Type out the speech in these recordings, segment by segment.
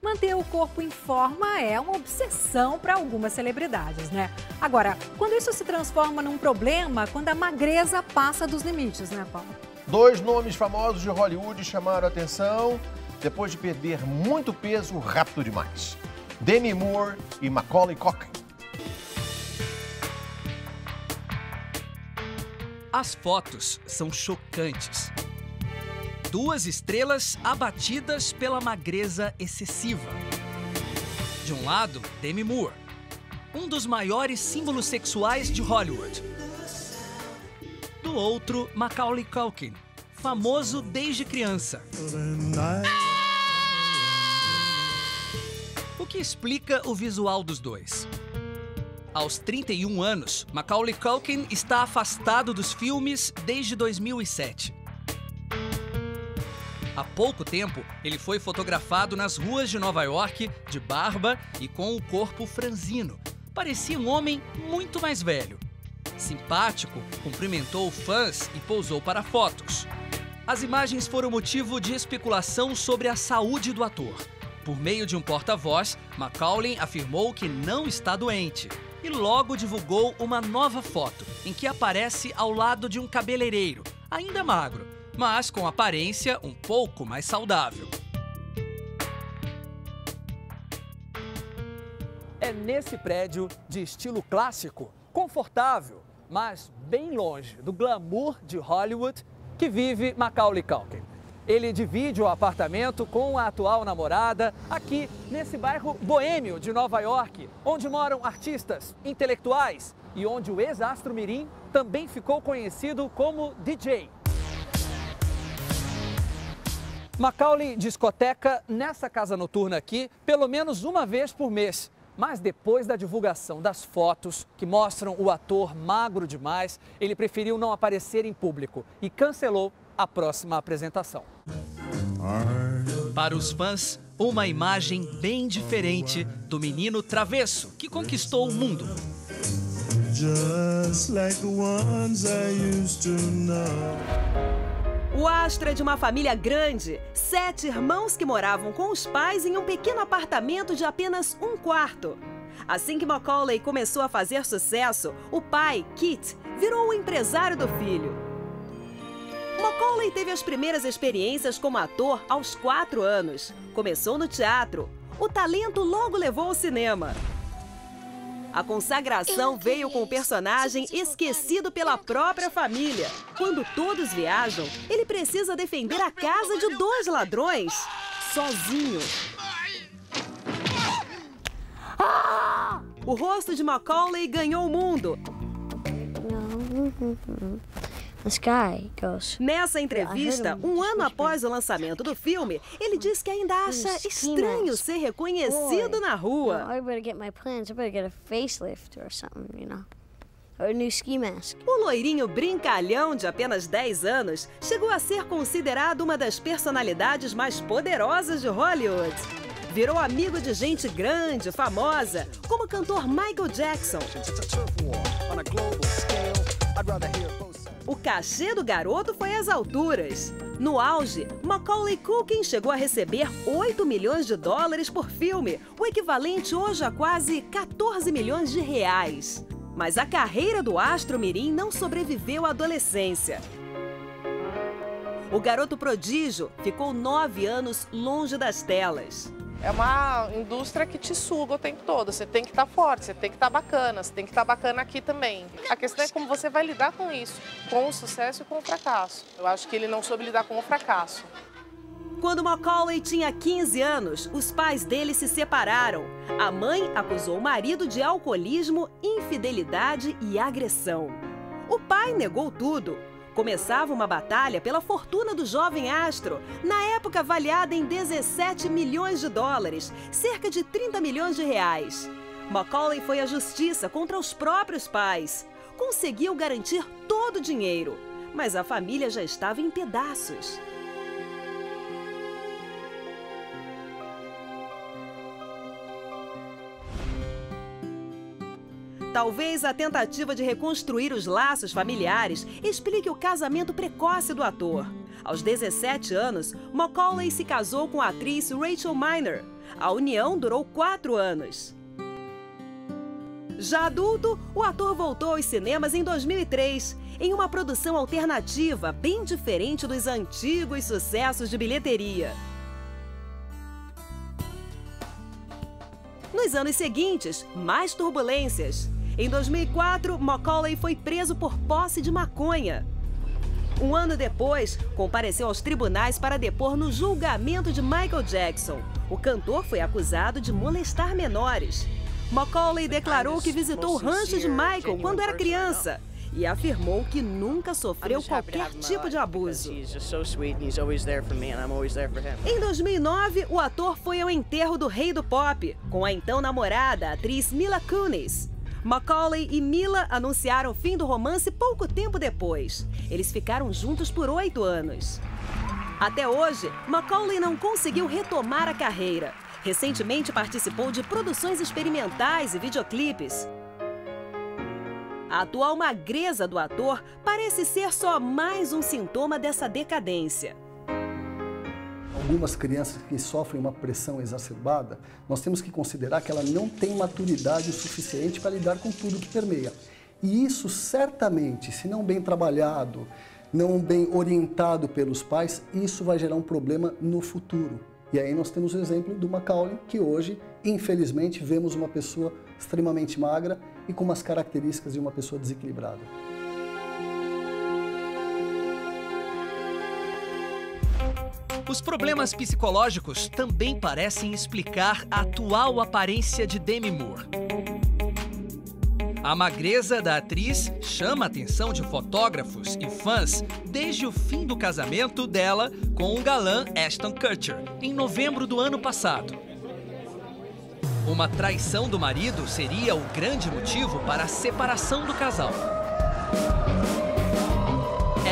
Manter o corpo em forma é uma obsessão para algumas celebridades, né? Agora, quando isso se transforma num problema, quando a magreza passa dos limites, né, Paulo? 2 nomes famosos de Hollywood chamaram a atenção depois de perder muito peso rápido demais. Demi Moore e Macaulay Culkin. As fotos são chocantes. 2 estrelas abatidas pela magreza excessiva. De um lado, Demi Moore, um dos maiores símbolos sexuais de Hollywood. Do outro, Macaulay Culkin, famoso desde criança. O que explica o visual dos dois? Aos 31 anos, Macaulay Culkin está afastado dos filmes desde 2007. Há pouco tempo, ele foi fotografado nas ruas de Nova York, de barba e com o corpo franzino. Parecia um homem muito mais velho. Simpático, cumprimentou fãs e pousou para fotos. As imagens foram motivo de especulação sobre a saúde do ator. Por meio de um porta-voz, Macaulay afirmou que não está doente e logo divulgou uma nova foto em que aparece ao lado de um cabeleireiro, ainda magro, mas com aparência um pouco mais saudável. É nesse prédio de estilo clássico, confortável, mas bem longe do glamour de Hollywood, que vive Macaulay Culkin. Ele divide o apartamento com a atual namorada aqui nesse bairro boêmio de Nova York, onde moram artistas, intelectuais e onde o ex-astro mirim também ficou conhecido como DJ. Macaulay discoteca nessa casa noturna aqui pelo menos uma vez por mês. Mas depois da divulgação das fotos que mostram o ator magro demais, ele preferiu não aparecer em público e cancelou a próxima apresentação. Para os fãs, uma imagem bem diferente do menino travesso que conquistou o mundo. O astro é de uma família grande, 7 irmãos que moravam com os pais em um pequeno apartamento de apenas 1 quarto. Assim que Macaulay começou a fazer sucesso, o pai, Kit, virou o empresário do filho. Macaulay teve as primeiras experiências como ator aos 4 anos. Começou no teatro. O talento logo levou ao cinema. A consagração veio com o personagem esquecido pela própria família. Quando todos viajam, ele precisa defender a casa de 2 ladrões, sozinho. O rosto de Macaulay ganhou o mundo. Nessa entrevista, 1 ano após o lançamento do filme, ele diz que ainda acha estranho ser reconhecido na rua. O loirinho brincalhão de apenas 10 anos chegou a ser considerado uma das personalidades mais poderosas de Hollywood. Virou amigo de gente grande, famosa, como o cantor Michael Jackson. O cachê do garoto foi às alturas. No auge, Macaulay Culkin chegou a receber 8 milhões de dólares por filme, o equivalente hoje a quase 14 milhões de reais. Mas a carreira do astro mirim não sobreviveu à adolescência. O garoto prodígio ficou 9 anos longe das telas. É uma indústria que te suga o tempo todo. Você tem que estar forte, você tem que estar bacana, você tem que estar bacana aqui também. A questão é como você vai lidar com isso, com o sucesso e com o fracasso. Eu acho que ele não soube lidar com o fracasso. Quando Macaulay tinha 15 anos, os pais dele se separaram. A mãe acusou o marido de alcoolismo, infidelidade e agressão. O pai negou tudo. Começava uma batalha pela fortuna do jovem astro, na época avaliada em 17 milhões de dólares, cerca de 30 milhões de reais. Macaulay foi à justiça contra os próprios pais. Conseguiu garantir todo o dinheiro, mas a família já estava em pedaços. Talvez a tentativa de reconstruir os laços familiares explique o casamento precoce do ator. Aos 17 anos, Macaulay se casou com a atriz Rachel Miner. A união durou 4 anos. Já adulto, o ator voltou aos cinemas em 2003, em uma produção alternativa bem diferente dos antigos sucessos de bilheteria. Nos anos seguintes, mais turbulências. Em 2004, Macaulay foi preso por posse de maconha. Um ano depois, compareceu aos tribunais para depor no julgamento de Michael Jackson. O cantor foi acusado de molestar menores. Macaulay declarou que visitou o rancho de Michael quando era criança e afirmou que nunca sofreu qualquer tipo de abuso. Em 2009, o ator foi ao enterro do rei do pop, com a então namorada, a atriz Mila Kunis. Macaulay e Mila anunciaram o fim do romance pouco tempo depois. Eles ficaram juntos por 8 anos. Até hoje, Macaulay não conseguiu retomar a carreira. Recentemente participou de produções experimentais e videoclipes. A atual magreza do ator parece ser só mais um sintoma dessa decadência. Algumas crianças que sofrem uma pressão exacerbada, nós temos que considerar que ela não tem maturidade o suficiente para lidar com tudo que permeia. E isso certamente, se não bem trabalhado, não bem orientado pelos pais, isso vai gerar um problema no futuro. E aí nós temos o exemplo do Macaulay, que hoje, infelizmente, vemos uma pessoa extremamente magra e com umas características de uma pessoa desequilibrada. Os problemas psicológicos também parecem explicar a atual aparência de Demi Moore. A magreza da atriz chama a atenção de fotógrafos e fãs desde o fim do casamento dela com o galã Ashton Kutcher, em novembro do ano passado. Uma traição do marido seria o grande motivo para a separação do casal.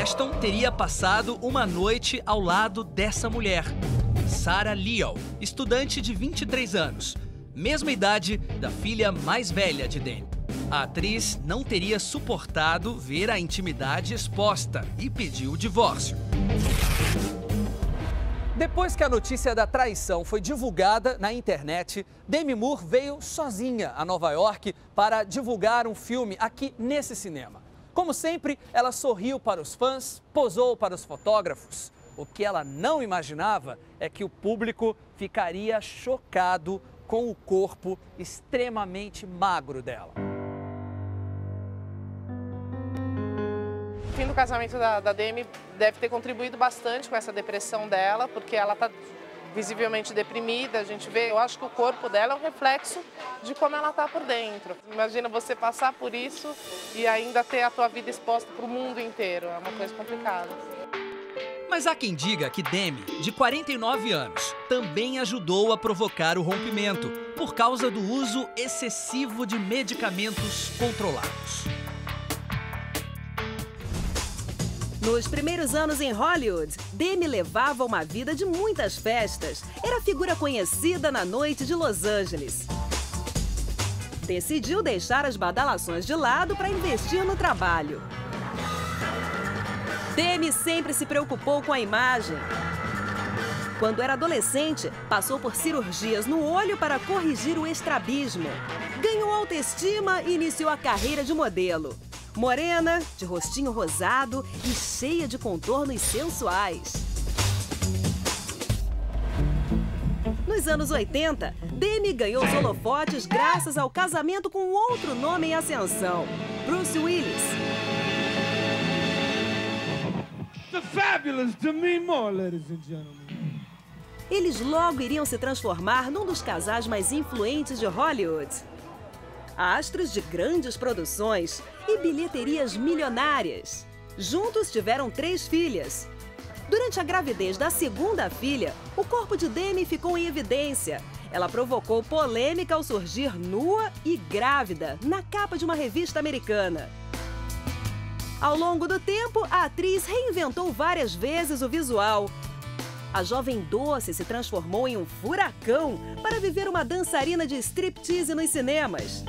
Ashton teria passado uma noite ao lado dessa mulher, Sarah Liel, estudante de 23 anos, mesma idade da filha mais velha de Demi. A atriz não teria suportado ver a intimidade exposta e pediu o divórcio. Depois que a notícia da traição foi divulgada na internet, Demi Moore veio sozinha a Nova York para divulgar um filme aqui nesse cinema. Como sempre, ela sorriu para os fãs, posou para os fotógrafos. O que ela não imaginava é que o público ficaria chocado com o corpo extremamente magro dela. O fim do casamento da Demi deve ter contribuído bastante com essa depressão dela, porque ela está visivelmente deprimida, a gente vê, eu acho que o corpo dela é um reflexo de como ela está por dentro. Imagina você passar por isso e ainda ter a tua vida exposta para o mundo inteiro, é uma coisa complicada. Mas há quem diga que Demi, de 49 anos, também ajudou a provocar o rompimento por causa do uso excessivo de medicamentos controlados. Nos primeiros anos em Hollywood, Demi levava uma vida de muitas festas. Era figura conhecida na noite de Los Angeles. Decidiu deixar as badalações de lado para investir no trabalho. Demi sempre se preocupou com a imagem. Quando era adolescente, passou por cirurgias no olho para corrigir o estrabismo. Ganhou autoestima e iniciou a carreira de modelo. Morena, de rostinho rosado e cheia de contornos sensuais. Nos anos 80, Demi ganhou os holofotes graças ao casamento com outro nome em ascensão, Bruce Willis. The fabulous Demi Moore, ladies and gentlemen. Eles logo iriam se transformar num dos casais mais influentes de Hollywood. Astros de grandes produções e bilheterias milionárias. Juntos tiveram 3 filhas. Durante a gravidez da segunda filha, o corpo de Demi ficou em evidência. Ela provocou polêmica ao surgir nua e grávida na capa de uma revista americana. Ao longo do tempo, a atriz reinventou várias vezes o visual. A jovem doce se transformou em um furacão para viver uma dançarina de striptease nos cinemas.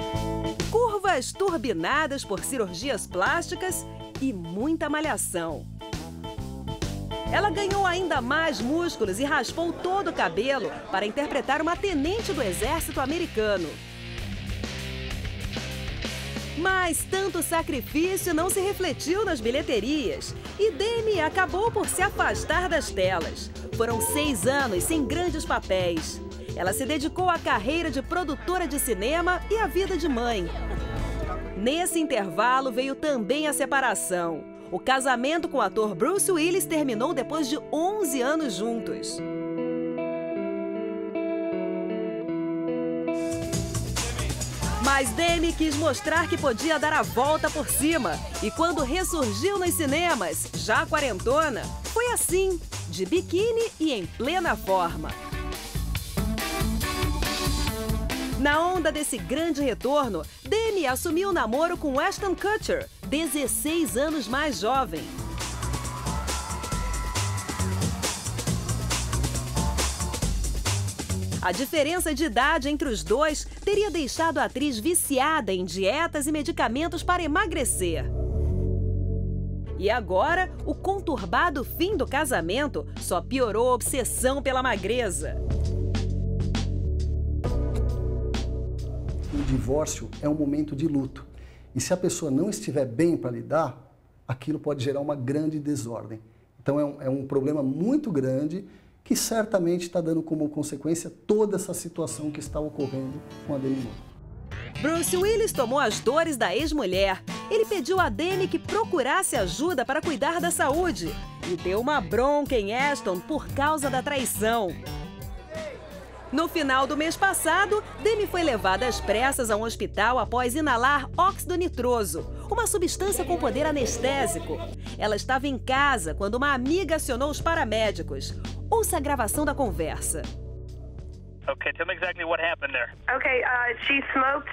Curvas turbinadas por cirurgias plásticas e muita malhação. Ela ganhou ainda mais músculos e raspou todo o cabelo para interpretar uma tenente do exército americano. Mas tanto sacrifício não se refletiu nas bilheterias e Demi acabou por se afastar das telas. Foram 6 anos sem grandes papéis. Ela se dedicou à carreira de produtora de cinema e à vida de mãe. Nesse intervalo veio também a separação. O casamento com o ator Bruce Willis terminou depois de 11 anos juntos. Mas Demi quis mostrar que podia dar a volta por cima. E quando ressurgiu nos cinemas, já quarentona, foi assim, de biquíni e em plena forma. Na onda desse grande retorno, Demi assumiu o namoro com Ashton Kutcher, 16 anos mais jovem. A diferença de idade entre os dois teria deixado a atriz viciada em dietas e medicamentos para emagrecer. E agora, o conturbado fim do casamento só piorou a obsessão pela magreza. O divórcio é um momento de luto. E se a pessoa não estiver bem para lidar, aquilo pode gerar uma grande desordem. Então é um problema muito grande que certamente está dando como consequência toda essa situação que está ocorrendo com a Demi Moore. Bruce Willis tomou as dores da ex-mulher. Ele pediu a Demi que procurasse ajuda para cuidar da saúde e deu uma bronca em Ashton por causa da traição. No final do mês passado, Demi foi levada às pressas a um hospital após inalar óxido nitroso, uma substância com poder anestésico. Ela estava em casa quando uma amiga acionou os paramédicos. Ouça a gravação da conversa. Okay, tell me exactly what happened there. Okay, she smoked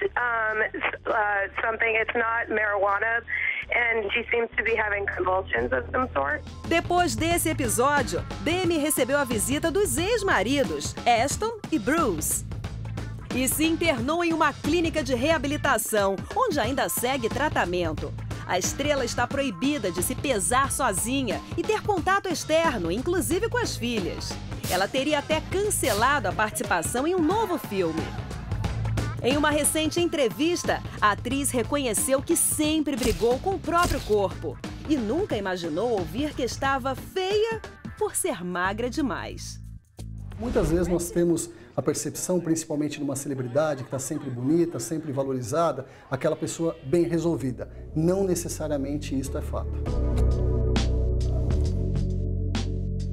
something. It's not marijuana, and she seems to be having convulsions of some sort. Depois desse episódio, Demi recebeu a visita dos ex-maridos, Ashton e Bruce. E se internou em uma clínica de reabilitação, onde ainda segue tratamento. A estrela está proibida de se pesar sozinha e ter contato externo, inclusive com as filhas. Ela teria até cancelado a participação em um novo filme. Em uma recente entrevista, a atriz reconheceu que sempre brigou com o próprio corpo e nunca imaginou ouvir que estava feia por ser magra demais. Muitas vezes nós temos a percepção, principalmente numa celebridade que está sempre bonita, sempre valorizada, aquela pessoa bem resolvida. Não necessariamente isto é fato.